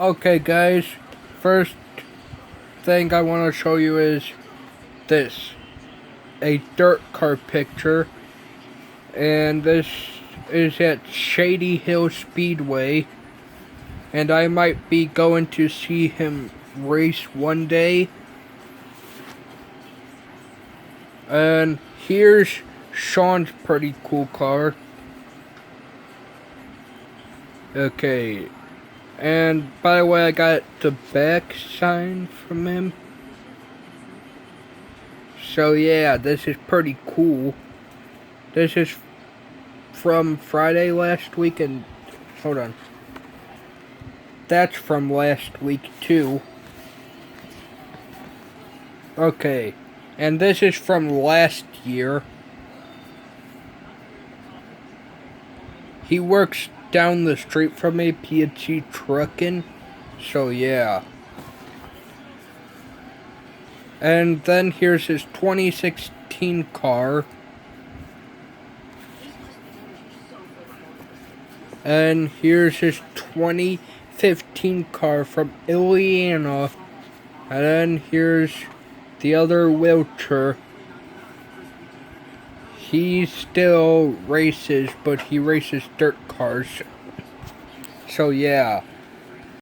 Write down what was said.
Okay guys, first thing I want to show you is this. A dirt car picture. And this is at Shady Hill Speedway. And I might be going to see him race one day. And here's Sean's pretty cool car. Okay. And by the way, I got the back sign from him. So yeah, this is pretty cool. This is from Friday last week, and hold on. That's from last week too. Okay. And this is from last year. He works down the street from me, P&G Truckin'. So yeah. And then here's his 2016 car. And here's his 2015 car from Indiana. And then here's the other wheelchair. He still races, but he races dirt cars. So yeah.